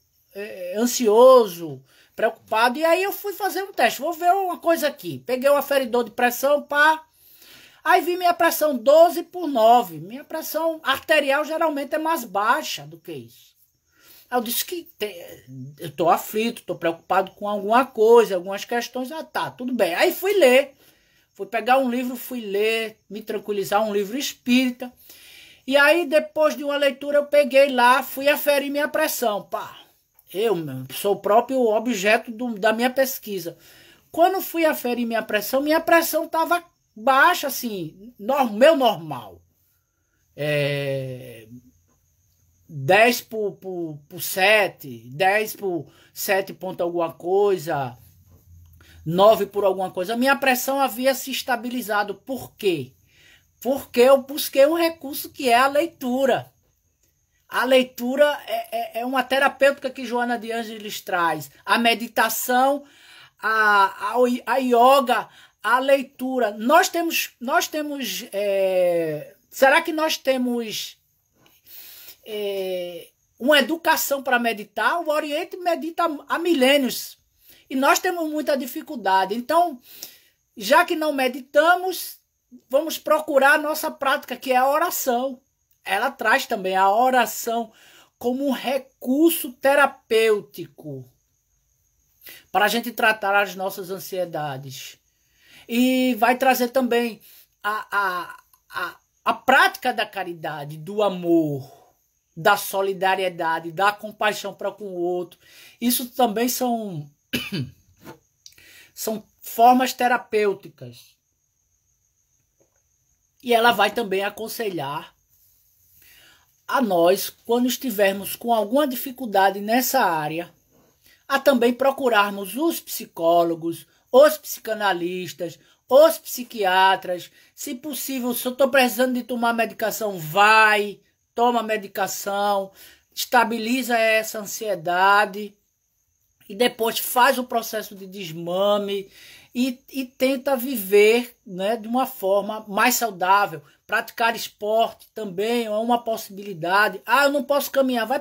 ansioso, preocupado. E aí eu fui fazer um teste. Vou ver uma coisa aqui. Peguei o aferidor de pressão, pá. Aí vi minha pressão 12/9. Minha pressão arterial geralmente é mais baixa do que isso. Aí eu disse que eu estou aflito, estou preocupado com alguma coisa, algumas questões. Ah, tá, tudo bem. Aí fui ler. Fui pegar um livro, fui ler, me tranquilizar, um livro espírita. E aí, depois de uma leitura, eu peguei lá, fui aferir minha pressão. Pá, eu sou o próprio objeto da minha pesquisa. Quando fui aferir minha pressão estava baixa, assim, meu normal. 10 por 7, 10 por 7 ponto alguma coisa, 9 por alguma coisa. A minha pressão havia se estabilizado. Por quê? Porque eu busquei um recurso que é a leitura. A leitura é uma terapêutica que Joana de Ângeles traz. A meditação, a yoga, a leitura. Nós temos será que nós temos uma educação para meditar? O Oriente medita há milênios e nós temos muita dificuldade. Então, já que não meditamos, vamos procurar a nossa prática, que é a oração. Ela traz também a oração como um recurso terapêutico para a gente tratar as nossas ansiedades. E vai trazer também a prática da caridade, do amor, da solidariedade, da compaixão para com o outro. Isso também são formas terapêuticas. E ela vai também aconselhar a nós, quando estivermos com alguma dificuldade nessa área, a também procurarmos os psicólogos, os psicanalistas, os psiquiatras. Se possível, se eu estou precisando de tomar medicação, toma medicação, estabiliza essa ansiedade e depois faz o processo de desmame e tenta viver, né, de uma forma mais saudável. Praticar esporte também é uma possibilidade. Ah, eu não posso caminhar. Vai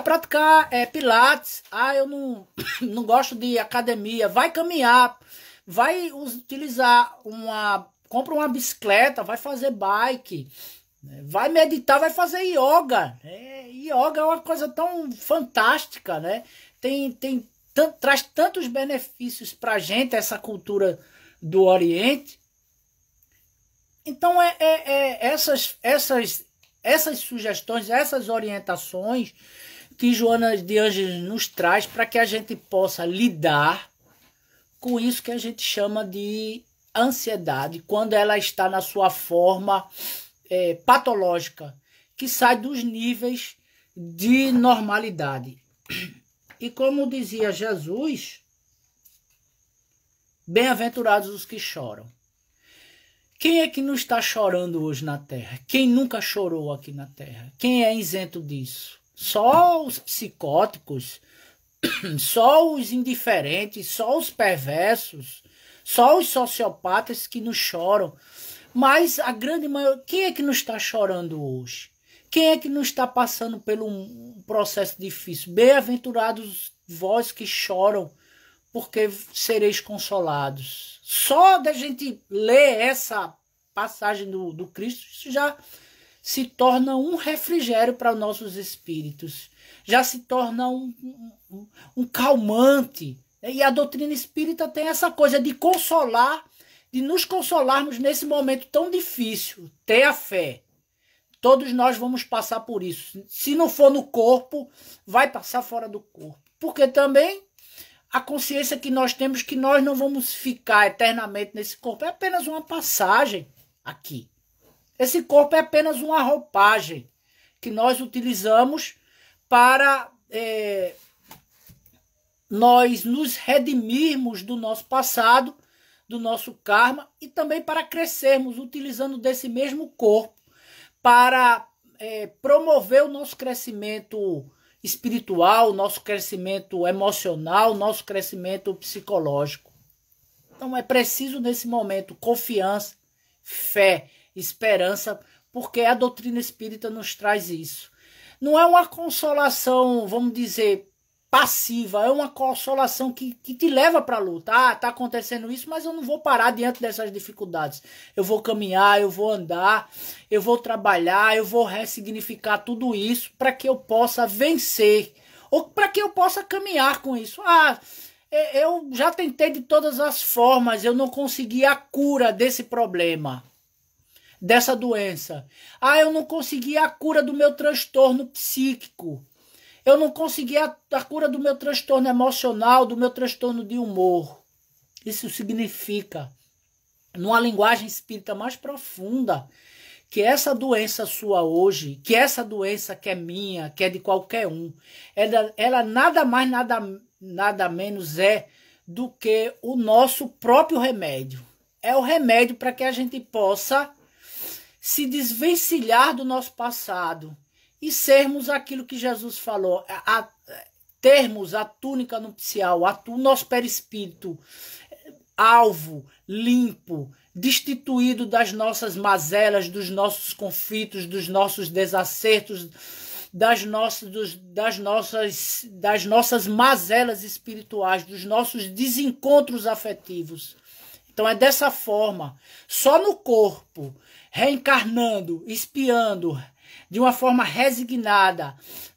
praticar pilates. Ah, eu não gosto de academia. Vai caminhar. Vai utilizar compra uma bicicleta, vai fazer bike. Vai meditar, vai fazer yoga. Yoga é uma coisa tão fantástica, né? Traz tantos benefícios para a gente, essa cultura do Oriente. Então, essas sugestões, essas orientações que Joana de Ângeles nos traz para que a gente possa lidar com isso que a gente chama de ansiedade, quando ela está na sua forma patológica, que sai dos níveis de normalidade. E como dizia Jesus, bem-aventurados os que choram. Quem é que não está chorando hoje na Terra? Quem nunca chorou aqui na Terra? Quem é isento disso? Só os psicóticos, só os indiferentes, só os perversos, Só os sociopatas que nos choram. Mas a grande maioria... Quem é que não está chorando hoje? Quem é que não está passando por um processo difícil? Bem-aventurados vós que choram, porque sereis consolados. Só da gente ler essa passagem do Cristo, isso já se torna um refrigério para os nossos espíritos. Já se torna um calmante. E a doutrina espírita tem essa coisa de consolar, de nos consolarmos nesse momento tão difícil. Tenha fé. Todos nós vamos passar por isso. Se não for no corpo, vai passar fora do corpo. Porque também a consciência que nós temos que nós não vamos ficar eternamente nesse corpo. É apenas uma passagem aqui. Esse corpo é apenas uma roupagem que nós utilizamos para nós nos redimirmos do nosso passado, do nosso karma, e também para crescermos utilizando desse mesmo corpo para promover o nosso crescimento espiritual, nosso crescimento emocional, nosso crescimento psicológico. Então é preciso nesse momento confiança, fé, esperança, porque a doutrina espírita nos traz isso. Não é uma consolação, vamos dizer, passiva, é uma consolação que te leva para a luta. Ah, está acontecendo isso, mas eu não vou parar diante dessas dificuldades. Eu vou caminhar, eu vou andar, eu vou trabalhar, eu vou ressignificar tudo isso para que eu possa vencer, ou para que eu possa caminhar com isso. Ah, eu já tentei de todas as formas, eu não consegui a cura desse problema, dessa doença. Ah, eu não consegui a cura do meu transtorno psíquico. Eu não consegui a cura do meu transtorno emocional, do meu transtorno de humor. Isso significa, numa linguagem espírita mais profunda, que essa doença sua hoje, que essa doença que é minha, que é de qualquer um, ela nada mais, nada menos é do que o nosso próprio remédio. É o remédio para que a gente possa se desvencilhar do nosso passado e sermos aquilo que Jesus falou, termos a túnica nupcial, o nosso perispírito alvo, limpo, destituído das nossas mazelas, dos nossos conflitos, dos nossos desacertos, das nossas mazelas espirituais, dos nossos desencontros afetivos. Então é dessa forma, só no corpo, reencarnando, espiando, de uma forma resignada,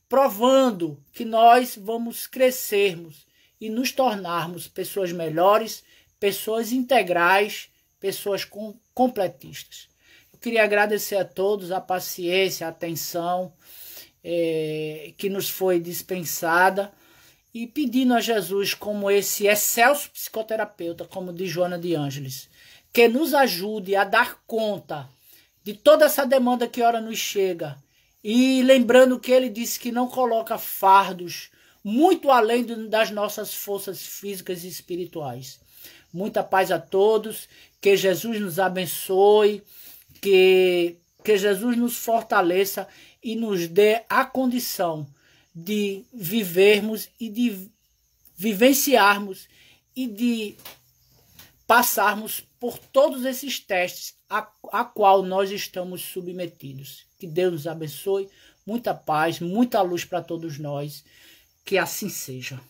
provando que nós vamos crescermos e nos tornarmos pessoas melhores, pessoas integrais, pessoas completistas. Eu queria agradecer a todos a paciência, a atenção que nos foi dispensada e pedindo a Jesus, como esse excelso psicoterapeuta, como de Joana de Ângeles, que nos ajude a dar conta de toda essa demanda que ora nos chega. E lembrando que ele disse que não coloca fardos muito além das nossas forças físicas e espirituais. Muita paz a todos, que Jesus nos abençoe, que Jesus nos fortaleça e nos dê a condição de vivermos e de vivenciarmos e de passarmos por todos esses testes a qual nós estamos submetidos. Que Deus nos abençoe, muita paz, muita luz para todos nós, que assim seja.